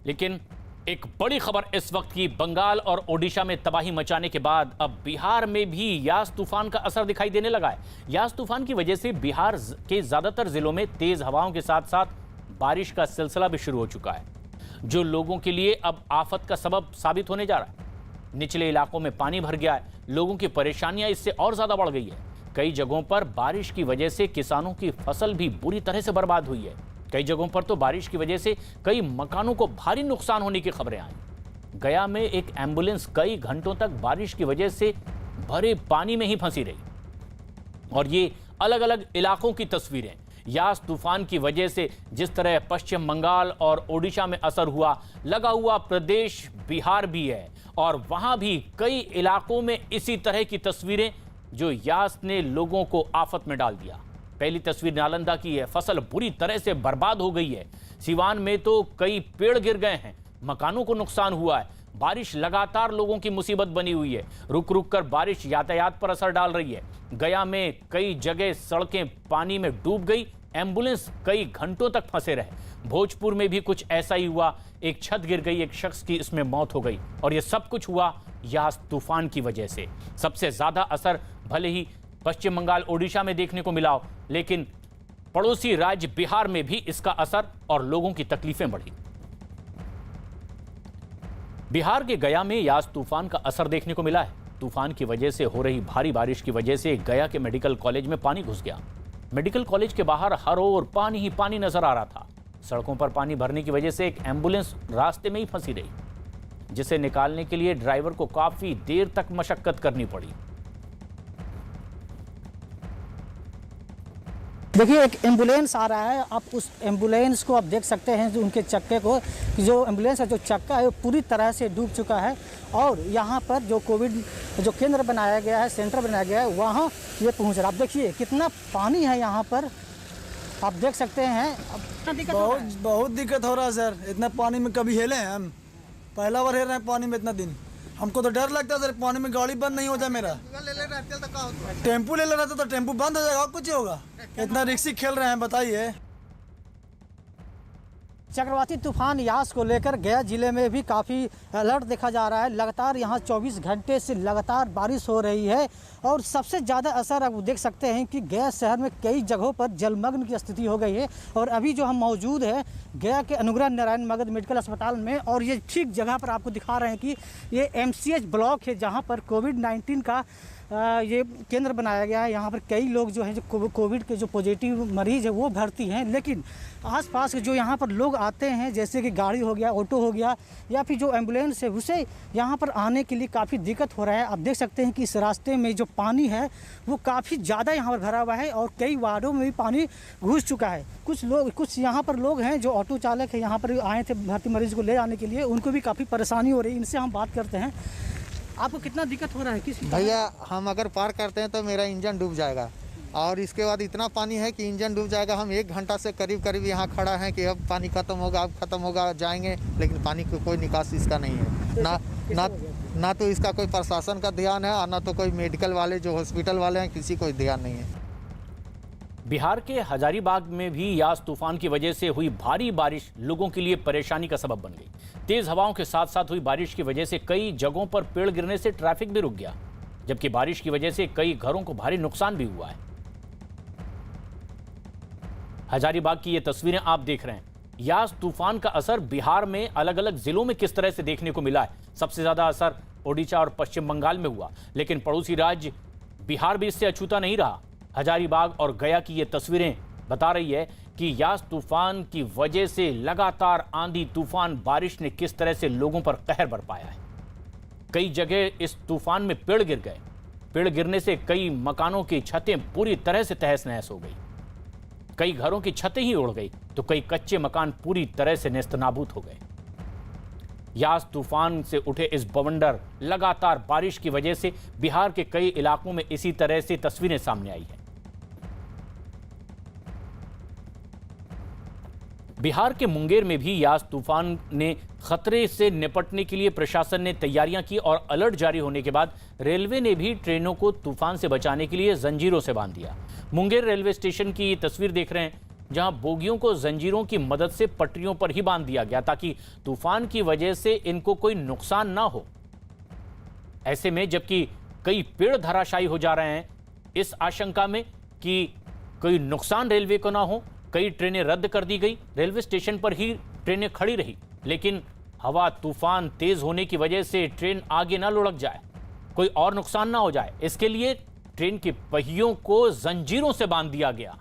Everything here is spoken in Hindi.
लेकिन एक बड़ी खबर इस वक्त की, बंगाल और ओडिशा में तबाही मचाने के बाद अब बिहार में भी यास तूफान का असर दिखाई देने लगा है। यास तूफान की वजह से बिहार के ज्यादातर जिलों में तेज हवाओं के साथ साथ बारिश का सिलसिला भी शुरू हो चुका है, जो लोगों के लिए अब आफत का सबब साबित होने जा रहा है। निचले इलाकों में पानी भर गया है, लोगों की परेशानियां इससे और ज्यादा बढ़ गई है। कई जगहों पर बारिश की वजह से किसानों की फसल भी बुरी तरह से बर्बाद हुई है। कई जगहों पर तो बारिश की वजह से कई मकानों को भारी नुकसान होने की खबरें आई। गया में एक एम्बुलेंस कई घंटों तक बारिश की वजह से भरे पानी में ही फंसी रही। और ये अलग अलग इलाकों की तस्वीरें। यास तूफान की वजह से जिस तरह पश्चिम बंगाल और ओडिशा में असर हुआ, लगा हुआ प्रदेश बिहार भी है और वहां भी कई इलाकों में इसी तरह की तस्वीरें, जो यास ने लोगों को आफत में डाल दिया। पहली तस्वीर नालंदा की है, फसल बुरी तरह से बर्बाद हो गई है। सिवान में तो कई पेड़ गिर गए हैं, मकानों को नुकसान हुआ है। बारिश लगातार लोगों की मुसीबत बनी हुई है। रुक रुक कर बारिश यातायात पर असर डाल रही है। गया में कई जगह सड़कें पानी में डूब गई, एम्बुलेंस कई घंटों तक फंसे रहे। भोजपुर में भी कुछ ऐसा ही हुआ, एक छत गिर गई, एक शख्स की इसमें मौत हो गई। और यह सब कुछ हुआ यास तूफान की वजह से। सबसे ज्यादा असर भले ही पश्चिम बंगाल ओडिशा में देखने को मिला, लेकिन पड़ोसी राज्य बिहार में भी इसका असर और लोगों की तकलीफें बढ़ी। बिहार के गया में यास तूफान का असर देखने को मिला है। तूफान की वजह से हो रही भारी बारिश की वजह से गया के मेडिकल कॉलेज में पानी घुस गया। मेडिकल कॉलेज के बाहर हर ओर पानी ही पानी नजर आ रहा था। सड़कों पर पानी भरने की वजह से एक एम्बुलेंस रास्ते में ही फंसी रही, जिसे निकालने के लिए ड्राइवर को काफी देर तक मशक्कत करनी पड़ी। देखिए, एक एम्बुलेंस आ रहा है। आप उस एम्बुलेंस को आप देख सकते हैं, जो उनके चक्के को, जो एम्बुलेंस है, जो चक्का है, वो पूरी तरह से डूब चुका है। और यहाँ पर जो कोविड जो केंद्र बनाया गया है, सेंटर बनाया गया है, वहाँ ये पहुँच रहा है। आप देखिए कितना पानी है यहाँ पर, आप देख सकते हैं। बहुत दिक्कत हो रहा है सर। इतना पानी में कभी हेले हैं हम, पहला बार हेल रहे हैं पानी में इतना दिन। हमको तो डर लगता है सर, पानी में गाड़ी बंद नहीं हो जाए। मेरा टेम्पू ले लेना था तो टेम्पू बंद हो जाएगा, और कुछ होगा। इतना रिक्सी खेल रहे हैं, बताइए। चक्रवाती तूफान यास को लेकर गया जिले में भी काफ़ी अलर्ट देखा जा रहा है। लगातार यहाँ 24 घंटे से लगातार बारिश हो रही है और सबसे ज़्यादा असर आप देख सकते हैं कि गया शहर में कई जगहों पर जलमग्न की स्थिति हो गई है। और अभी जो हम मौजूद है गया के अनुग्रह नारायण मगध मेडिकल अस्पताल में, और ये ठीक जगह पर आपको दिखा रहे हैं कि ये MCH ब्लॉक है, जहाँ पर कोविड-19 का ये केंद्र बनाया गया है। यहाँ पर कई लोग जो हैं, जो कोविड के जो पॉजिटिव मरीज़ है, वो भर्ती हैं। लेकिन आसपास के जो यहाँ पर लोग आते हैं, जैसे कि गाड़ी हो गया, ऑटो हो गया, या फिर जो एम्बुलेंस है, उसे यहाँ पर आने के लिए काफ़ी दिक्कत हो रहा है। आप देख सकते हैं कि इस रास्ते में जो पानी है वो काफ़ी ज़्यादा यहाँ पर भरा हुआ है और कई वार्डों में भी पानी घुस चुका है। कुछ यहाँ पर लोग हैं जो ऑटो चालक है, यहाँ पर आए थे भर्ती मरीज़ को ले आने के लिए, उनको भी काफ़ी परेशानी हो रही है। इनसे हम बात करते हैं। आपको कितना दिक्कत हो रहा है? किस भैया, हम अगर पार करते हैं तो मेरा इंजन डूब जाएगा, और इसके बाद इतना पानी है कि इंजन डूब जाएगा। हम 1 घंटा से करीब यहाँ खड़ा है कि अब पानी खत्म होगा, अब खत्म होगा, जाएंगे, लेकिन पानी को कोई निकास इसका नहीं है। ना तो इसका कोई प्रशासन का ध्यान है, और ना तो कोई मेडिकल वाले जो हॉस्पिटल वाले हैं, किसी को ध्यान नहीं है। बिहार के हजारीबाग में भी यास तूफान की वजह से हुई भारी बारिश लोगों के लिए परेशानी का सबब बन गई। तेज हवाओं के साथ साथ हुई बारिश की वजह से कई जगहों पर पेड़ गिरने से ट्रैफिक भी रुक गया, जबकि बारिश की वजह से कई घरों को भारी नुकसान भी हुआ है। हजारीबाग की ये तस्वीरें आप देख रहे हैं। यास तूफान का असर बिहार में अलग अलग जिलों में किस तरह से देखने को मिला है। सबसे ज्यादा असर ओडिशा और पश्चिम बंगाल में हुआ, लेकिन पड़ोसी राज्य बिहार भी इससे अछूता नहीं रहा। हजारीबाग और गया की ये तस्वीरें बता रही है कि यास तूफान की वजह से लगातार आंधी तूफान बारिश ने किस तरह से लोगों पर कहर बरपाया है। कई जगह इस तूफान में पेड़ गिर गए। पेड़ गिरने से कई मकानों की छतें पूरी तरह से तहस नहस हो गई। कई घरों की छतें ही उड़ गई तो कई कच्चे मकान पूरी तरह से नेस्तनाबूद हो गए। यास तूफान से उठे इस बवंडर लगातार बारिश की वजह से बिहार के कई इलाकों में इसी तरह से तस्वीरें सामने आई हैं। बिहार के मुंगेर में भी यास तूफान ने खतरे से निपटने के लिए प्रशासन ने तैयारियां की और अलर्ट जारी होने के बाद रेलवे ने भी ट्रेनों को तूफान से बचाने के लिए जंजीरों से बांध दिया। मुंगेर रेलवे स्टेशन की ये तस्वीर देख रहे हैं। जहां बोगियों को जंजीरों की मदद से पटरियों पर ही बांध दिया गया ताकि तूफान की वजह से इनको कोई नुकसान ना हो। ऐसे में जबकि कई पेड़ धराशायी हो जा रहे हैं, इस आशंका में कि कोई नुकसान रेलवे को ना हो, कई ट्रेनें रद्द कर दी गई, रेलवे स्टेशन पर ही ट्रेनें खड़ी रही। लेकिन हवा तूफान तेज होने की वजह से ट्रेन आगे ना लुढ़क जाए, कोई और नुकसान ना हो जाए, इसके लिए ट्रेन के पहियों को जंजीरों से बांध दिया गया।